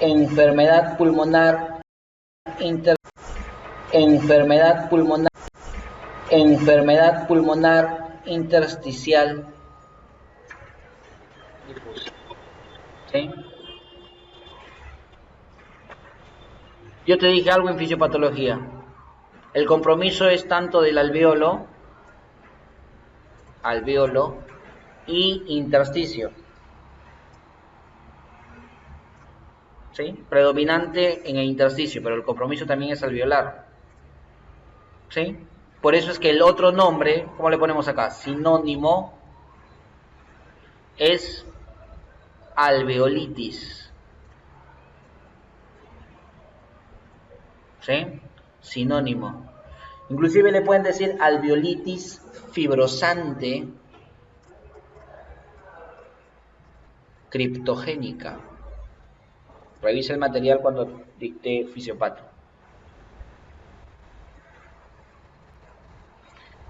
enfermedad pulmonar enfermedad pulmonar intersticial difusa. ¿Sí? Yo te dije algo en fisiopatología. El compromiso es tanto del alveolo y intersticio. ¿Sí? Predominante en el intersticio, pero el compromiso también es alveolar. ¿Sí? Por eso es que el otro nombre, ¿cómo le ponemos acá? Sinónimo es alveolitis. ¿Sí? Sinónimo. Inclusive le pueden decir alveolitis fibrosante criptogénica. Revisa el material cuando dicte fisiopato.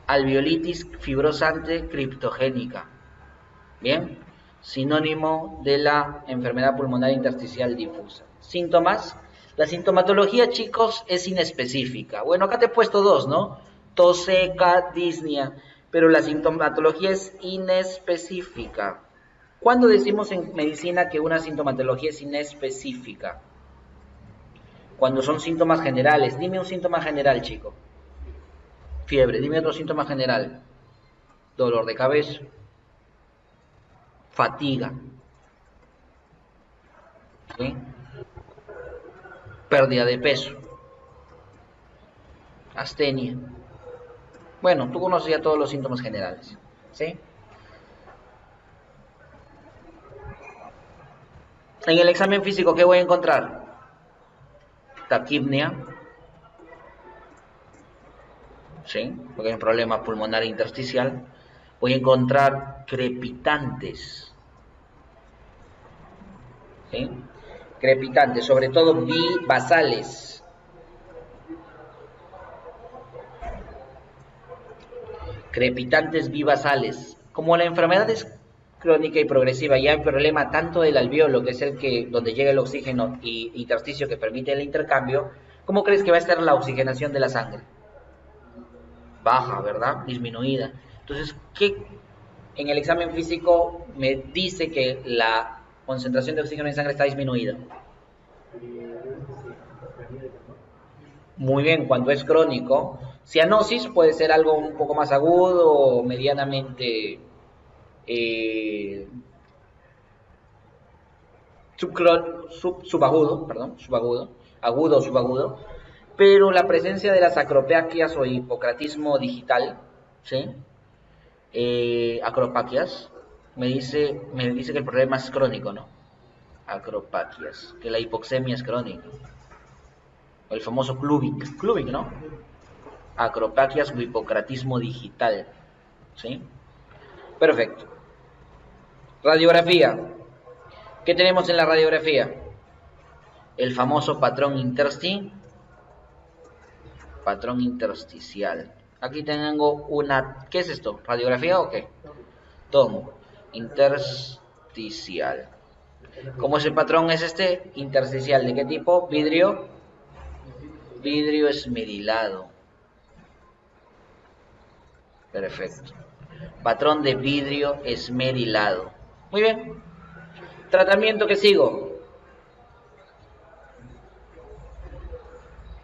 Alveolitis fibrosante criptogénica. Bien, sinónimo de la enfermedad pulmonar intersticial difusa. Síntomas. La sintomatología, chicos, es inespecífica. Bueno, acá te he puesto dos, ¿no? Tos seca, disnea, pero la sintomatología es inespecífica. ¿Cuándo decimos en medicina que una sintomatología es inespecífica? Cuando son síntomas generales. Dime un síntoma general, chico. Fiebre. Dime otro síntoma general. Dolor de cabeza. Fatiga. ¿Sí? Pérdida de peso. Astenia. Bueno, tú conoces ya todos los síntomas generales. ¿Sí? En el examen físico, ¿qué voy a encontrar? Taquipnea. ¿Sí? Porque hay un problema pulmonar intersticial. Voy a encontrar crepitantes. ¿Sí? Crepitantes, sobre todo bibasales. Crepitantes bibasales. Como la enfermedad es crónica y progresiva, ya hay problema tanto del alveolo, que es el que donde llega el oxígeno, y intersticio, que permite el intercambio. ¿Cómo crees que va a estar la oxigenación de la sangre? Baja, ¿verdad? Disminuida. Entonces, ¿qué en el examen físico me dice que la concentración de oxígeno en sangre está disminuida? Muy bien, cuando es crónico. Cianosis puede ser algo un poco más agudo o medianamente eh, subagudo, agudo o subagudo, pero la presencia de las acropaquias o hipocratismo digital, ¿sí? Acropaquias, me dice que el problema es crónico, ¿no? Acropaquias, que la hipoxemia es crónica. O el famoso Clubic, ¿no? Acropaquias o hipocratismo digital, ¿sí? Perfecto. Radiografía. ¿Qué tenemos en la radiografía? El famoso patrón intersticial. Aquí tengo una, ¿qué es esto? ¿Radiografía o qué? Tomo intersticial. ¿Cómo es el patrón? Es este intersticial. ¿De qué tipo? Vidrio esmerilado. Perfecto. Patrón de vidrio esmerilado. Muy bien. Tratamiento que sigo.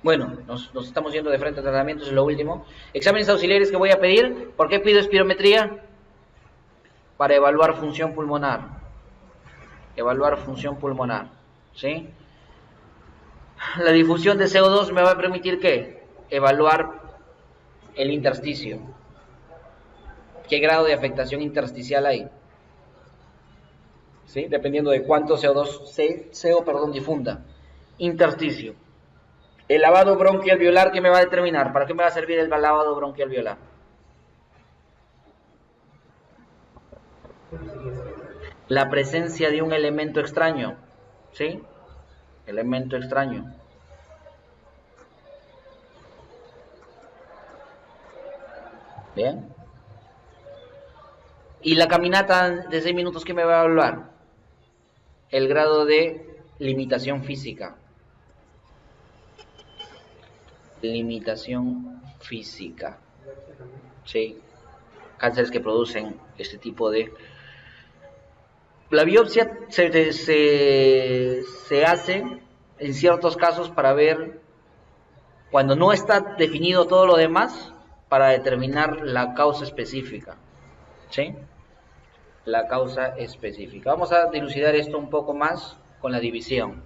Bueno, nos estamos yendo de frente a tratamientos, es lo último. Exámenes auxiliares que voy a pedir. ¿Por qué pido espirometría? Para evaluar función pulmonar. ¿Sí? La difusión de CO2 me va a permitir, ¿qué? Evaluar el intersticio. ¿Qué grado de afectación intersticial hay? ¿Sí? Dependiendo de cuánto CO2 difunda. Intersticio. El lavado bronquialveolar, ¿qué me va a determinar? ¿Para qué me va a servir el lavado bronquialveolar? La presencia de un elemento extraño. ¿Sí? Elemento extraño. Bien. ¿Y la caminata de 6 minutos qué me va a evaluar? El grado de limitación física. Limitación física. Sí. Cánceres que producen este tipo de... La biopsia se hace en ciertos casos para ver, cuando no está definido todo lo demás, para determinar la causa específica. ¿Sí? La causa específica. Vamos a dilucidar esto un poco más con la división.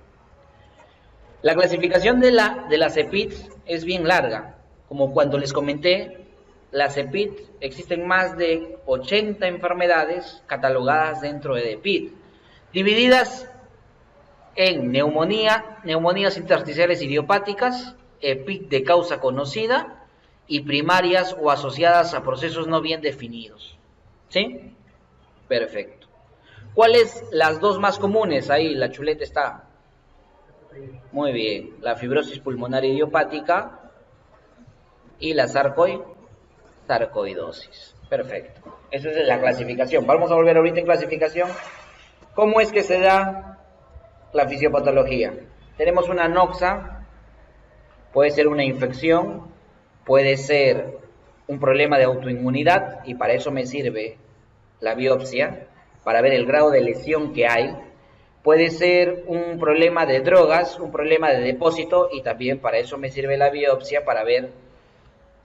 La clasificación de las EPIDs es bien larga. Como cuando les comenté, las EPIDs, existen más de 80 enfermedades catalogadas dentro de EPID, divididas en neumonías intersticiales idiopáticas, EPID de causa conocida y primarias o asociadas a procesos no bien definidos. ¿Sí? Perfecto. ¿Cuáles las dos más comunes? Ahí la chuleta está. Muy bien. La fibrosis pulmonar idiopática y la sarcoidosis. Perfecto. Esa es la clasificación. Vamos a volver ahorita en clasificación. ¿Cómo es que se da la fisiopatología? Tenemos una noxa, puede ser una infección, puede ser un problema de autoinmunidad, y para eso me sirve la biopsia, para ver el grado de lesión que hay. Puede ser un problema de drogas, un problema de depósito, y también para eso me sirve la biopsia, para ver,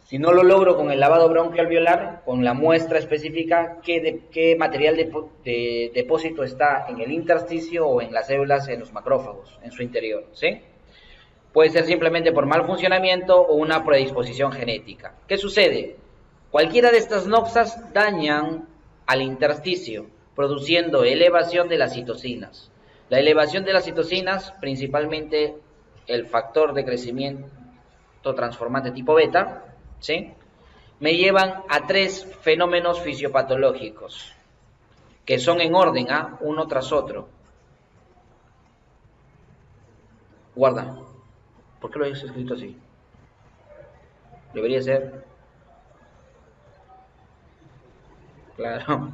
si no lo logro con el lavado broncoalveolar, con la muestra específica, qué material de depósito está en el intersticio o en las células, en los macrófagos, en su interior, ¿sí? Puede ser simplemente por mal funcionamiento o una predisposición genética. ¿Qué sucede? Cualquiera de estas noxas dañan al intersticio, produciendo elevación de las citocinas. La elevación de las citocinas, principalmente el factor de crecimiento transformante tipo beta, ¿sí?, me llevan a tres fenómenos fisiopatológicos, que son en orden, uno tras otro. Guarda. ¿Por qué lo hayas escrito así? Debería ser... Claro.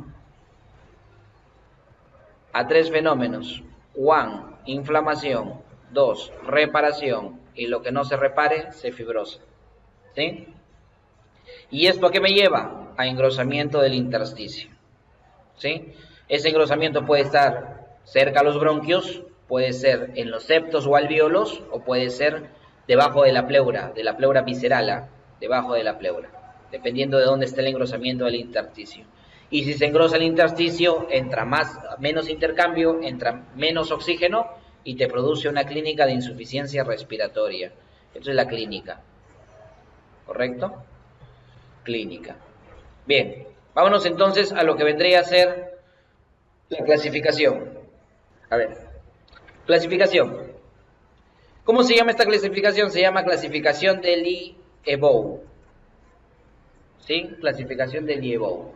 A tres fenómenos. 1, inflamación. 2, reparación. Y lo que no se repare, se fibrosa. ¿Sí? ¿Y esto a qué me lleva? A engrosamiento del intersticio. ¿Sí? Ese engrosamiento puede estar cerca a los bronquios, puede ser en los septos o alvéolos, o puede ser debajo de la pleura visceral, debajo de la pleura, dependiendo de dónde esté el engrosamiento del intersticio. Y si se engrosa el intersticio, entra menos intercambio, entra menos oxígeno y te produce una clínica de insuficiencia respiratoria. Esto es la clínica. ¿Correcto? Clínica. Bien, vámonos entonces a lo que vendría a ser la clasificación. A ver, clasificación. ¿Cómo se llama esta clasificación? Se llama clasificación de Lee-Ebou. ¿Sí? Clasificación de Lee-Ebou.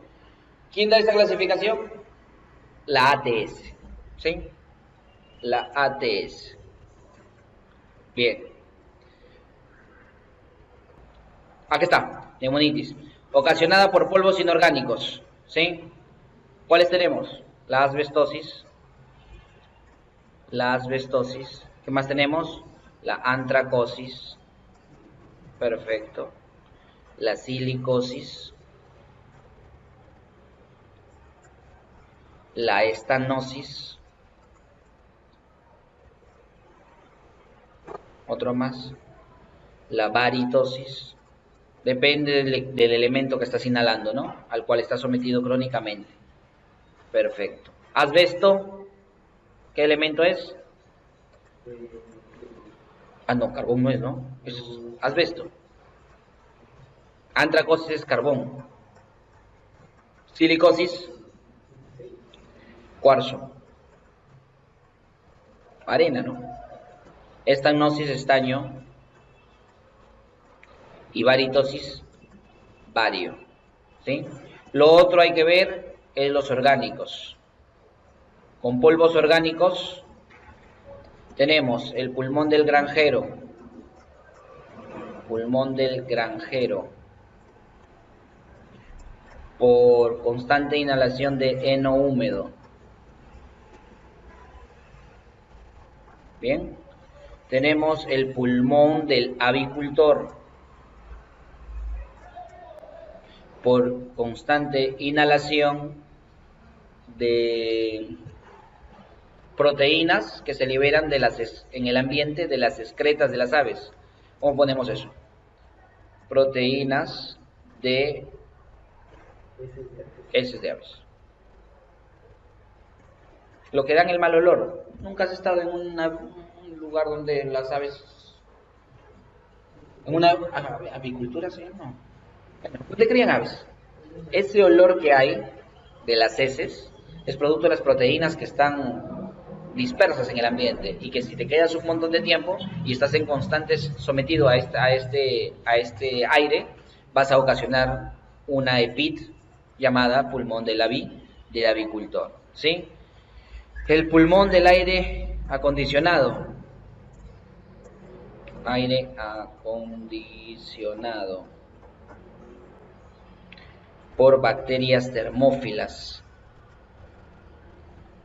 ¿Quién da esta clasificación? La ATS. ¿Sí? La ATS. Bien. Aquí está. Neumonitis. Ocasionada por polvos inorgánicos. ¿Sí? ¿Cuáles tenemos? La asbestosis. La asbestosis. ¿Qué más tenemos? La antracosis. Perfecto. La silicosis. La estanosis. Otro más. La varitosis. Depende del elemento que estás inhalando, ¿no? Al cual está sometido crónicamente. Perfecto. Asbesto, ¿qué elemento es? No, carbón no es, ¿no? Es asbesto. Antracosis es carbón. Silicosis, cuarzo. Arena, ¿no? Estanosis, estaño. Y varitosis, bario. ¿Sí? Lo otro hay que ver es los orgánicos. Con polvos orgánicos tenemos el pulmón del granjero. Pulmón del granjero. Por constante inhalación de heno húmedo. Bien, tenemos el pulmón del avicultor. Por constante inhalación de proteínas que se liberan en el ambiente de las excretas de las aves. ¿Cómo ponemos eso? Proteínas de heces de aves. Lo que dan el mal olor. ¿Nunca has estado en un lugar donde las aves... en una avicultura, sí? No. ¿Dónde crían aves? Ese olor que hay de las heces es producto de las proteínas que están dispersas en el ambiente y que si te quedas un montón de tiempo y estás en constantes sometido a este aire, vas a ocasionar una EPIT llamada pulmón del avicultor, ¿sí? El pulmón del aire acondicionado. Aire acondicionado por bacterias termófilas.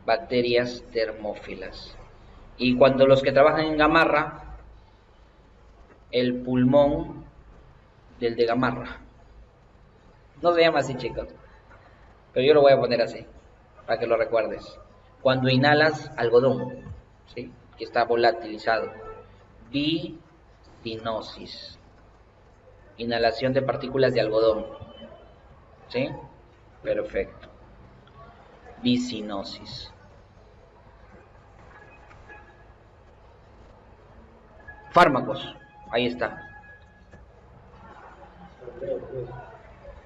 Bacterias termófilas. Y cuando los que trabajan en gamarra, el pulmón del de gamarra. No se llama así, chicos, pero yo lo voy a poner así, para que lo recuerdes. Cuando inhalas algodón, ¿sí?, que está volatilizado. Bicinosis. Inhalación de partículas de algodón. ¿Sí? Perfecto. Bicinosis. Fármacos. Ahí está.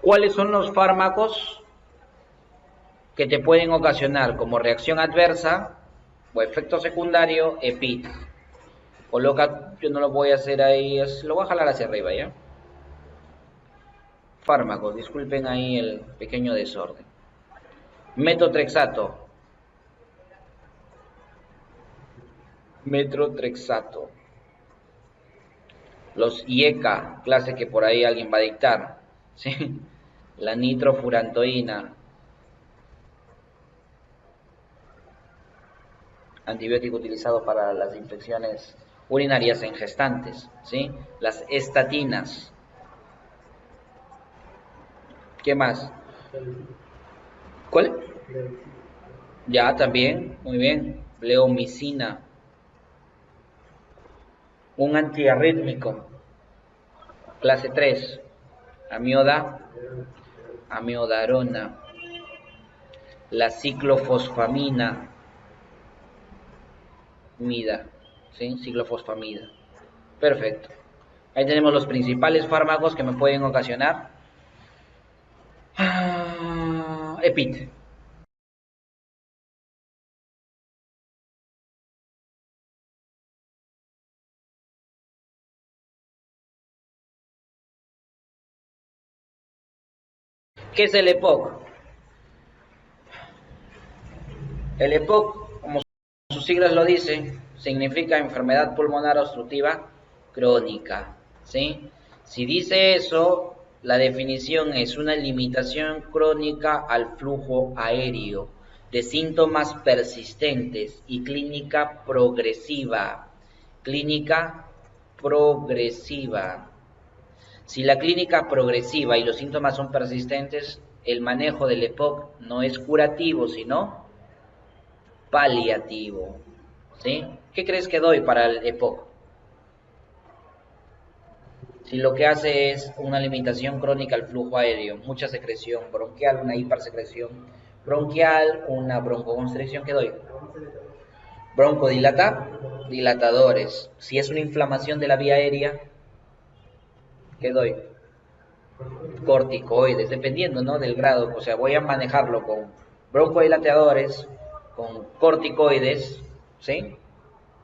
¿Cuáles son los fármacos que te pueden ocasionar como reacción adversa o efecto secundario EPIT? Coloca, yo no lo voy a hacer ahí, lo voy a jalar hacia arriba, ¿ya? Fármacos, disculpen ahí el pequeño desorden. Metotrexato. Metrotrexato. Los IECA, clase que por ahí alguien va a dictar, ¿sí? La nitrofurantoína. Antibiótico utilizado para las infecciones urinarias en gestantes, ¿sí? Las estatinas. ¿Qué más? ¿Cuál? Ya, también, muy bien. Bleomicina. Un antiarrítmico. Clase 3. Amiodarona. La ciclofosfamina. ¿Sí? Ciclofosfamida. Perfecto. Ahí tenemos los principales fármacos que me pueden ocasionar EPIT. ¿Qué es el EPOC? El EPOC, como sus siglas lo dicen, significa enfermedad pulmonar obstructiva crónica, ¿sí? Si dice eso, la definición es una limitación crónica al flujo aéreo de síntomas persistentes y clínica progresiva. Clínica progresiva. Si la clínica progresiva y los síntomas son persistentes, el manejo del EPOC no es curativo, sino paliativo, ¿sí? ¿Qué crees que doy para el EPOC? Si lo que hace es una limitación crónica al flujo aéreo, mucha secreción bronquial, una hipersecreción bronquial, una broncoconstricción, ¿qué doy? Dilatadores. Si es una inflamación de la vía aérea, ¿qué doy? Corticoides, dependiendo, ¿no?, del grado. O sea, voy a manejarlo con broncodilatadores, con corticoides, ¿sí?,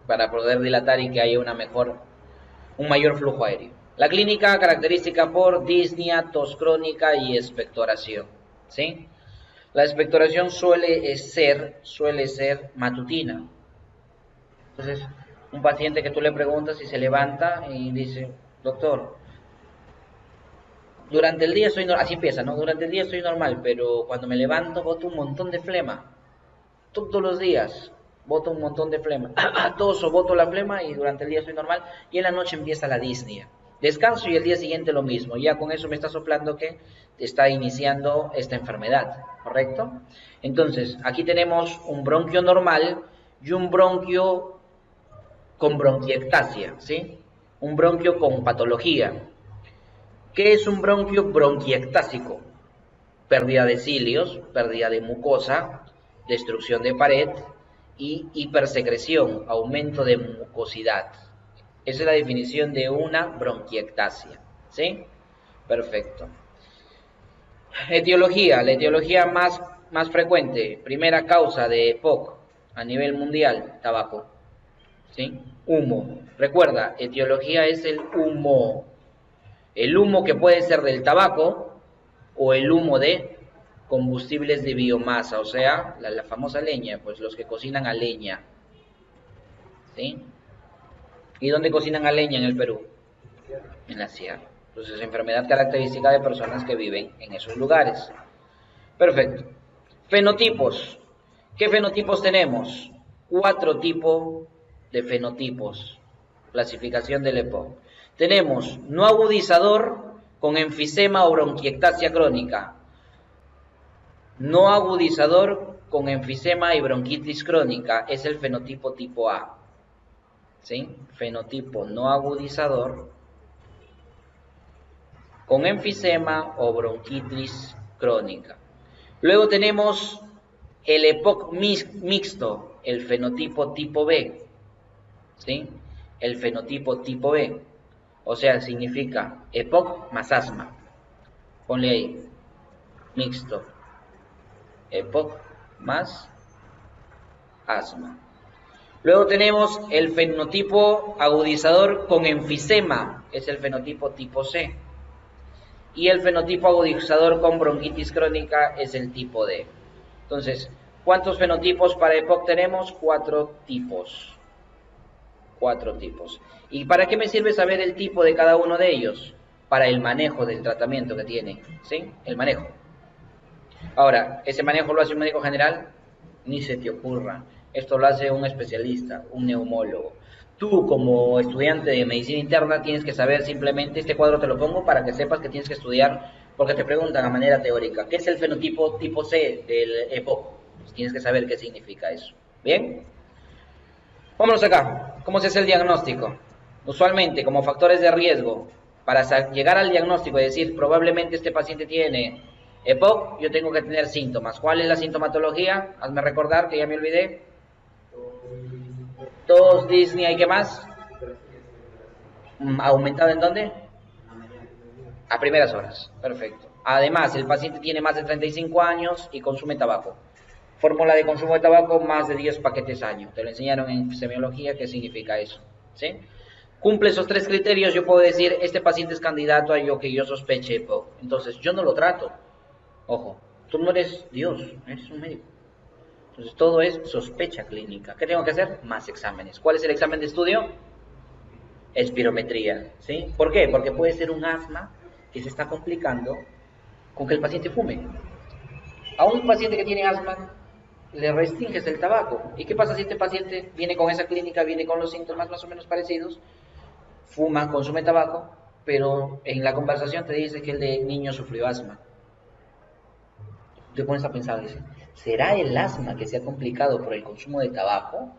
para poder dilatar y que haya un mayor flujo aéreo. La clínica característica por disnea, tos crónica y expectoración, ¿sí? La expectoración suele ser matutina. Entonces, un paciente que tú le preguntas y se levanta y dice, doctor, durante el día estoy normal, así empieza, ¿no? Durante el día estoy normal, pero cuando me levanto boto un montón de flema, todos los días. boto un montón de flema, toso, boto la flema y durante el día estoy normal y en la noche empieza la disnea. Descanso y el día siguiente lo mismo, ya con eso me está soplando que está iniciando esta enfermedad, ¿correcto? Entonces, aquí tenemos un bronquio normal y un bronquio con bronquiectasia, ¿sí? Un bronquio con patología. ¿Qué es un bronquio bronquiectásico? Pérdida de cilios, pérdida de mucosa, destrucción de pared y hipersecreción, aumento de mucosidad. Esa es la definición de una bronquiectasia, ¿sí? Perfecto. Etiología, la etiología más frecuente, primera causa de EPOC a nivel mundial, tabaco, ¿sí? Humo. Recuerda, etiología es el humo. El humo que puede ser del tabaco o el humo de combustibles de biomasa, o sea, la famosa leña, pues los que cocinan a leña, ¿sí? ¿Y dónde cocinan a leña en el Perú? En la sierra. Entonces, enfermedad característica de personas que viven en esos lugares. Perfecto. Fenotipos. ¿Qué fenotipos tenemos? 4 tipos de fenotipos. Clasificación del EPOC. Tenemos no agudizador con enfisema o bronquiectasia crónica. No agudizador con enfisema y bronquitis crónica es el fenotipo tipo A. ¿Sí? Fenotipo no agudizador con enfisema o bronquitis crónica. Luego tenemos el EPOC mixto, el fenotipo tipo B, ¿sí? El fenotipo tipo B, o sea, significa EPOC más asma. Ponle ahí, mixto, EPOC más asma. Luego tenemos el fenotipo agudizador con enfisema, es el fenotipo tipo C. Y el fenotipo agudizador con bronquitis crónica es el tipo D. Entonces, ¿cuántos fenotipos para EPOC tenemos? 4 tipos. 4 tipos. ¿Y para qué me sirve saber el tipo de cada uno de ellos? Para el manejo del tratamiento que tiene, ¿sí? El manejo. Ahora, ¿ese manejo lo hace un médico general? Ni se te ocurra. Esto lo hace un especialista, un neumólogo. Tú, como estudiante de medicina interna, tienes que saber simplemente, este cuadro te lo pongo para que sepas que tienes que estudiar, porque te preguntan a manera teórica, ¿qué es el fenotipo tipo C del EPOC? Pues tienes que saber qué significa eso. ¿Bien? Vámonos acá. ¿Cómo se hace el diagnóstico? Usualmente, como factores de riesgo, para llegar al diagnóstico y decir, probablemente este paciente tiene EPOC, yo tengo que tener síntomas. ¿Cuál es la sintomatología? Hazme recordar, que ya me olvidé. Tos, disnea y ¿qué más? ¿Aumentado en dónde? A primeras horas. Perfecto. Además, el paciente tiene más de 35 años y consume tabaco. Fórmula de consumo de tabaco, más de 10 paquetes año. Te lo enseñaron en semiología, ¿qué significa eso? ¿Sí? Cumple esos 3 criterios, yo puedo decir, este paciente es candidato a lo que yo sospeche EPOC. Entonces, yo no lo trato. Ojo, tú no eres Dios, eres un médico. Entonces, todo es sospecha clínica. ¿Qué tengo que hacer? Más exámenes. ¿Cuál es el examen de estudio? Espirometría, ¿sí? ¿Por qué? Porque puede ser un asma que se está complicando con que el paciente fume. A un paciente que tiene asma le restringes el tabaco. ¿Y qué pasa si este paciente viene con esa clínica, viene con los síntomas más o menos parecidos, fuma, consume tabaco, pero en la conversación te dice que el de niño sufrió asma? Te pones a pensar, dice, ¿será el asma que se ha complicado por el consumo de tabaco?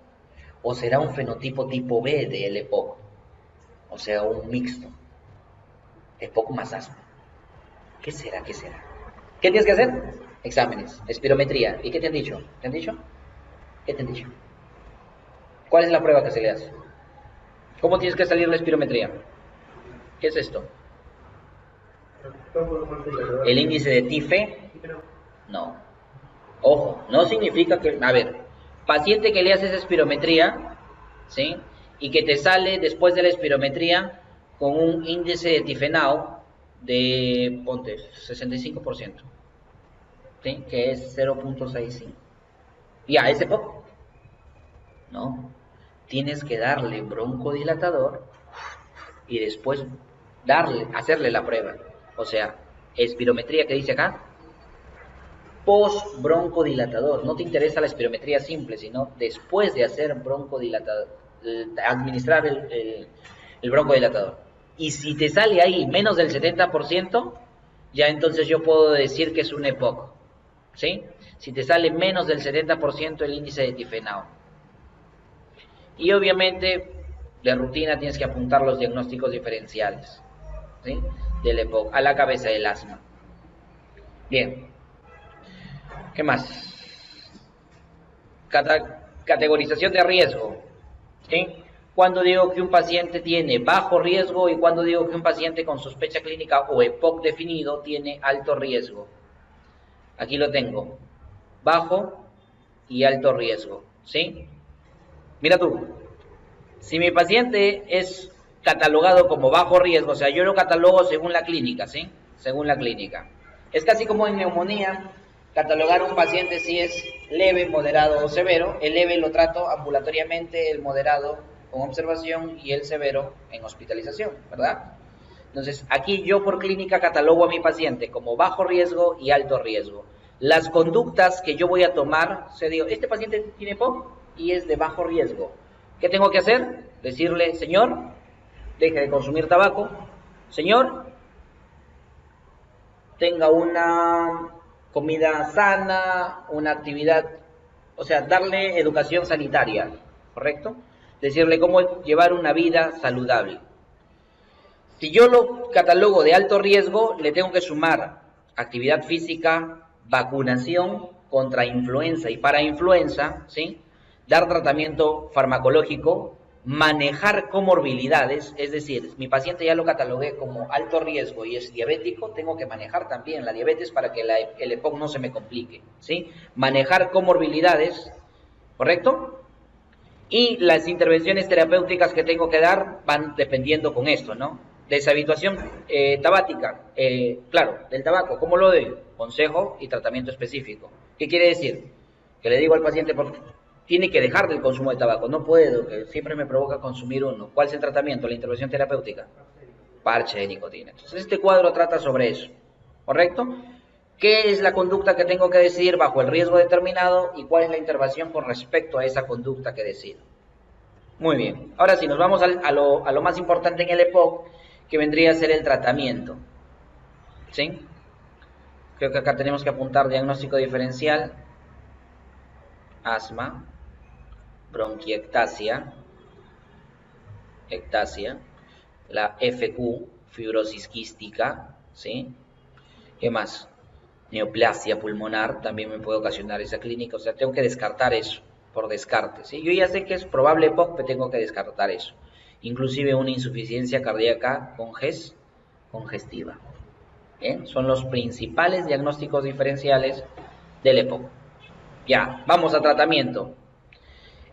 ¿O será un fenotipo tipo B del EPOC? O sea, un mixto. EPOC más asma. ¿Qué será? ¿Qué será? ¿Qué tienes que hacer? Exámenes, espirometría. ¿Y qué te han dicho? ¿Te han dicho? ¿Qué te han dicho? ¿Cuál es la prueba que se le hace? ¿Cómo tienes que salir la espirometría? ¿Qué es esto? ¿El índice de TIFE? No. Ojo, no significa que... A ver, paciente que le haces espirometría, ¿sí? Y que te sale después de la espirometría con un índice de tifenao de, ponte, 65%, ¿sí? Que es 0.65. Ya, ¿ese EPOC? No. Tienes que darle broncodilatador y después hacerle la prueba. O sea, espirometría que dice acá, post-broncodilatador. No te interesa la espirometría simple, sino después de hacer broncodilatador, administrar el broncodilatador. Y si te sale ahí menos del 70%, ya entonces yo puedo decir que es un EPOC, ¿sí? Si te sale menos del 70% el índice de difenao. Y obviamente, de rutina tienes que apuntar los diagnósticos diferenciales, ¿sí? Del EPOC a la cabeza del asma. Bien. ¿Qué más? Categorización de riesgo, ¿sí? Cuando digo que un paciente tiene bajo riesgo y cuando digo que un paciente con sospecha clínica o EPOC definido tiene alto riesgo. Aquí lo tengo, bajo y alto riesgo, ¿sí? Mira tú, si mi paciente es catalogado como bajo riesgo, o sea, yo lo catalogo según la clínica, ¿sí? Según la clínica. Es casi como en neumonía, catalogar un paciente si es leve, moderado o severo. El leve lo trato ambulatoriamente, el moderado con observación y el severo en hospitalización, ¿verdad? Entonces, aquí yo por clínica catalogo a mi paciente como bajo riesgo y alto riesgo. Las conductas que yo voy a tomar, se digo, este paciente tiene POC y es de bajo riesgo. ¿Qué tengo que hacer? Decirle, señor, deje de consumir tabaco. Señor, tenga una comida sana, una actividad, o sea, darle educación sanitaria, ¿correcto? Decirle cómo llevar una vida saludable. Si yo lo catalogo de alto riesgo, le tengo que sumar actividad física, vacunación contra influenza y para influenza, ¿sí? Dar tratamiento farmacológico, manejar comorbilidades, es decir, mi paciente ya lo catalogué como alto riesgo y es diabético, tengo que manejar también la diabetes para que el EPOC no se me complique, ¿sí? Manejar comorbilidades, ¿correcto? Y las intervenciones terapéuticas que tengo que dar van dependiendo con esto, ¿no? Deshabituación tabática, claro, del tabaco, ¿cómo lo doy? Consejo y tratamiento específico. ¿Qué quiere decir? Que le digo al paciente, tiene que dejar del consumo de tabaco, no puedo, que siempre me provoca consumir uno. ¿Cuál es el tratamiento? La intervención terapéutica. Parche de nicotina. Entonces este cuadro trata sobre eso, ¿correcto? ¿Qué es la conducta que tengo que decidir bajo el riesgo determinado y cuál es la intervención con respecto a esa conducta que decido? Muy bien. Ahora sí, nos vamos a lo más importante en el EPOC, que vendría a ser el tratamiento. ¿Sí? Creo que acá tenemos que apuntar diagnóstico diferencial, asma, bronquiectasia, la FQ, fibrosis quística, ¿sí? ¿Qué más? Neoplasia pulmonar, también me puede ocasionar esa clínica, o sea, tengo que descartar eso, por descarte, ¿sí? Yo ya sé que es probable EPOC, pero tengo que descartar eso. Inclusive una insuficiencia cardíaca congestiva. ¿Bien? Son los principales diagnósticos diferenciales del EPOC. Ya, vamos a tratamiento.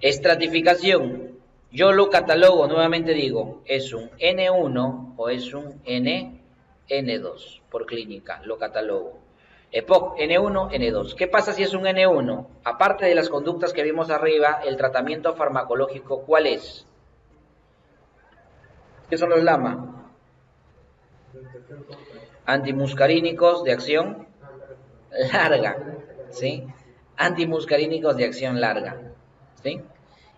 Estratificación. Yo lo catalogo, nuevamente digo, es un N1 o es un N2 por clínica, lo catalogo. EPOC, N1, N2. ¿Qué pasa si es un N1? Aparte de las conductas que vimos arriba, el tratamiento farmacológico, ¿cuál es? ¿Qué son los LAMA? Antimuscarínicos de acción larga, ¿sí? Antimuscarínicos de acción larga, ¿sí?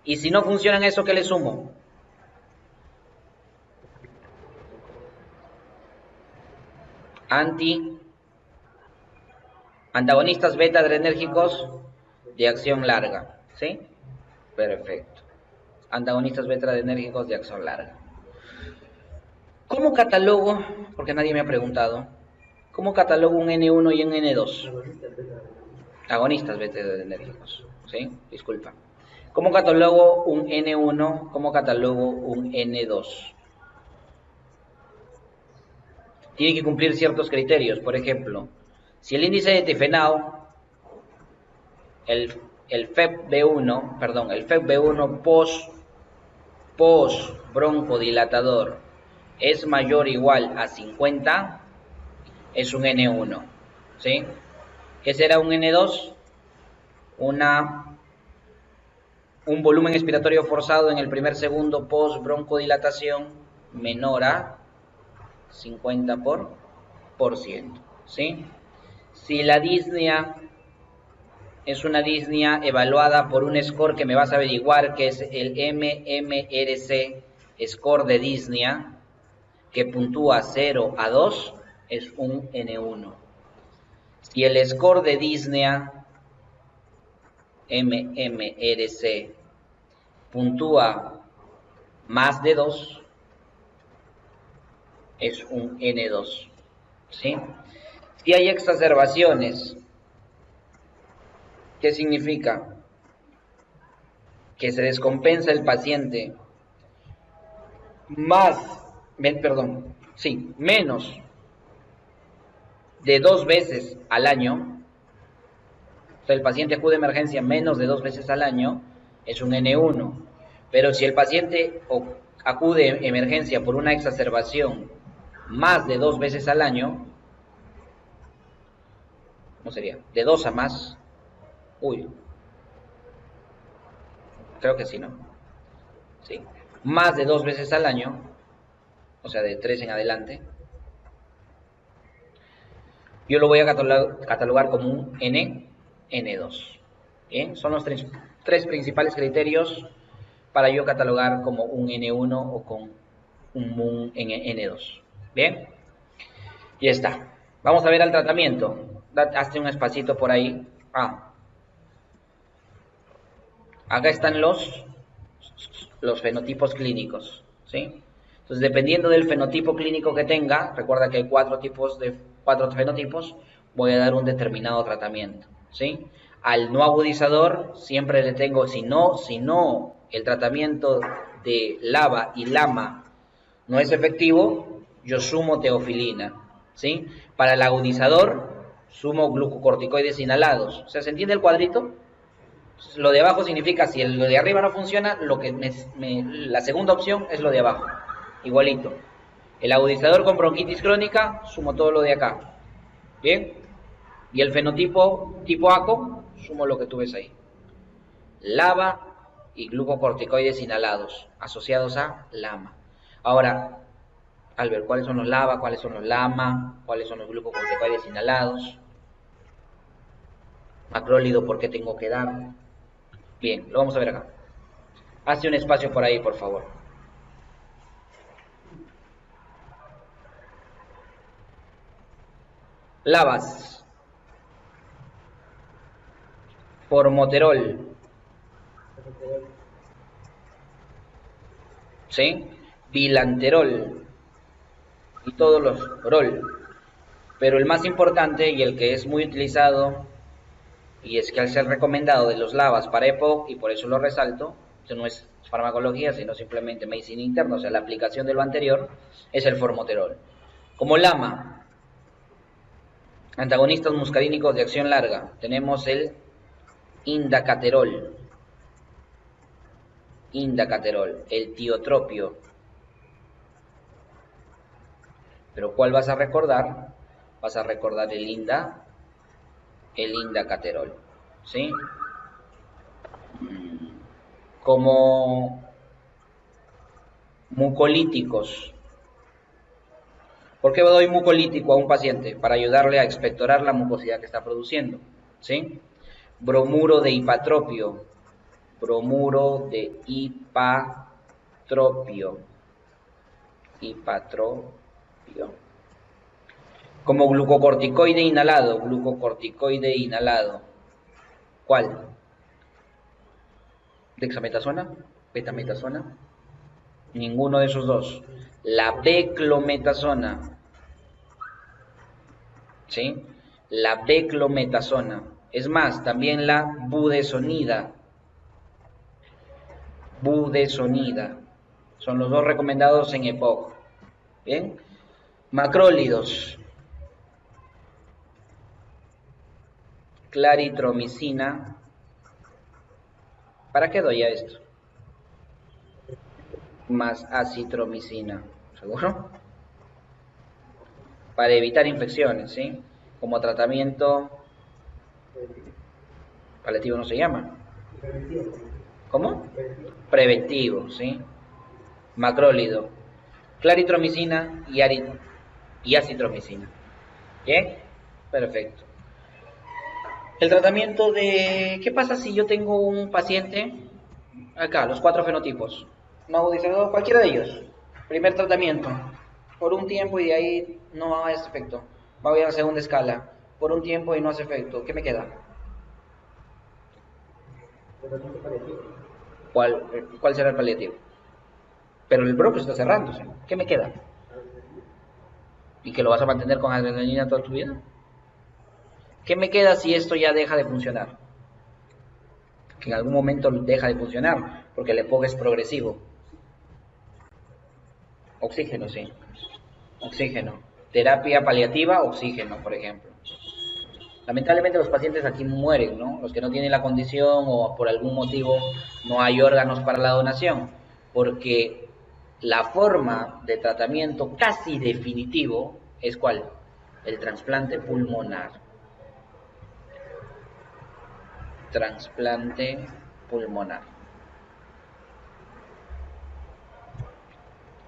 Y si no funcionan eso, ¿qué le sumo? Antagonistas beta adrenérgicos de acción larga, ¿sí? Perfecto. Antagonistas beta adrenérgicos de acción larga. ¿Cómo catalogo? Porque nadie me ha preguntado. ¿Cómo catalogo un N1 y un N2? Agonistas beta adrenérgicos, ¿sí? Disculpa. ¿Cómo catalogo un N1? ¿Cómo catalogo un N2? Tiene que cumplir ciertos criterios. Por ejemplo, si el índice de difenao, el FEV1 post broncodilatador es mayor o igual a 50, es un N1, ¿sí? ¿Qué será un N2? Un volumen expiratorio forzado en el primer segundo post broncodilatación menor a 50%, ¿sí? Si la disnea es una disnea evaluada por un score que me vas a averiguar, que es el MMRC, score de disnea, que puntúa 0 a 2, es un N1. Si el score de disnea MMRC puntúa más de 2, es un N2, ¿sí? Si hay exacerbaciones, ¿qué significa? Que se descompensa el paciente menos de 2 veces al año. O sea, el paciente acude a emergencia menos de 2 veces al año, es un N1. Pero si el paciente acude a emergencia por una exacerbación más de 2 veces al año, ¿cómo sería? De 2 a más. Creo que sí, ¿no? Sí. Más de 2 veces al año, o sea, de 3 en adelante, yo lo voy a catalogar como un N2. ¿Bien? Son los tres principales criterios para yo catalogar como un N1 o con un N2. ¿Bien? Ya está. Vamos a ver al tratamiento. Hazte un espacito por ahí. Acá están los fenotipos clínicos, ¿sí? Entonces, dependiendo del fenotipo clínico que tenga, recuerda que hay 4 fenotipos, voy a dar un determinado tratamiento, ¿sí? Al no agudizador siempre le tengo, si no el tratamiento de LABA y LAMA no es efectivo, yo sumo teofilina, ¿sí? Para el agudizador, sumo glucocorticoides inhalados. O sea, ¿se entiende el cuadrito? Lo de abajo significa, si lo de arriba no funciona, la segunda opción es lo de abajo. Igualito. El agudizador con bronquitis crónica, sumo todo lo de acá. ¿Bien? Y el fenotipo tipo ACO, sumo lo que tú ves ahí. LABA y glucocorticoides inhalados, asociados a LAMA. Ahora, Albert, ¿cuáles son los LABA? ¿Cuáles son los LAMA? ¿Cuáles son los glucocorticoides inhalados? Macrólido, ¿por qué tengo que dar? Bien, lo vamos a ver acá. Hazte un espacio por ahí, por favor. LABAs. Formoterol. ¿Sí? Bilanterol. Y todos los rol. Pero el más importante y el que es muy utilizado, y es que al ser recomendado de los LABAs para EPOC, y por eso lo resalto, eso no es farmacología, sino simplemente medicina interna, o sea, la aplicación de lo anterior, es el formoterol. Como LAMA, antagonistas muscarínicos de acción larga, tenemos el indacaterol, el tiotropio. Pero ¿cuál vas a recordar? Vas a recordar el indacaterol, ¿sí? Como mucolíticos. ¿Por qué doy mucolítico a un paciente? Para ayudarle a expectorar la mucosidad que está produciendo, ¿sí? Bromuro de hipatropio. Como glucocorticoide inhalado. ¿Cuál? ¿Dexametasona? ¿Betametasona? Ninguno de esos dos. La beclometasona. ¿Sí? La beclometasona. Es más, también la budesonida. Son los dos recomendados en EPOC. ¿Bien? Macrólidos. Claritromicina. ¿Para qué doy a esto? Más acitromicina. ¿Seguro? Para evitar infecciones, ¿sí? Como tratamiento paliativo no se llama. ¿Cómo? Preventivo, ¿sí? Macrólido, claritromicina y acitromicina. ¿Bien? Perfecto. El tratamiento de... ¿Qué pasa si yo tengo un paciente, acá, los 4 fenotipos, un agudizador, cualquiera de ellos, primer tratamiento, por un tiempo y de ahí no hace efecto, voy a la segunda escala, por un tiempo y no hace efecto, ¿qué me queda? ¿Cuál será el paliativo? Pero el bronco está cerrándose, ¿qué me queda? ¿Y que lo vas a mantener con adrenalina toda tu vida? ¿Qué me queda si esto ya deja de funcionar? Que en algún momento deja de funcionar, porque el EPOC es progresivo. Oxígeno, sí. Oxígeno. Terapia paliativa, oxígeno, por ejemplo. Lamentablemente los pacientes aquí mueren, ¿no? Los que no tienen la condición o por algún motivo no hay órganos para la donación, porque la forma de tratamiento casi definitivo es ¿cuál? El trasplante pulmonar. Trasplante pulmonar.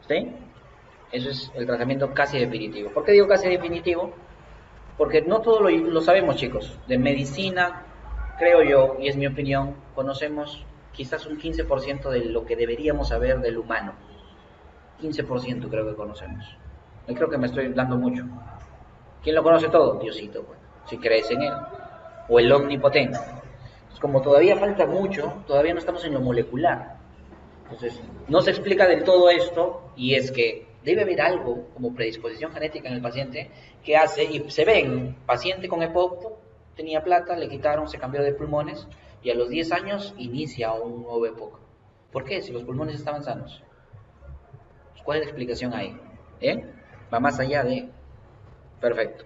¿Sí? Eso es el tratamiento casi definitivo. ¿Por qué digo casi definitivo? Porque no todo lo sabemos, chicos. De medicina, creo yo, y es mi opinión, conocemos quizás un 15% de lo que deberíamos saber del humano. 15% creo que conocemos. Y creo que me estoy dando mucho. ¿Quién lo conoce todo? Diosito, pues, si crees en él. O el omnipotente. Entonces, como todavía falta mucho, todavía no estamos en lo molecular. Entonces, no se explica del todo esto, y es que debe haber algo como predisposición genética en el paciente que hace, y se ve en paciente con EPOC, tenía plata, le quitaron, se cambió de pulmones, y a los 10 años inicia un nuevo EPOC. ¿Por qué? Si los pulmones estaban sanos. ¿Cuál es la explicación ahí? ¿Eh? Va más allá de... Perfecto.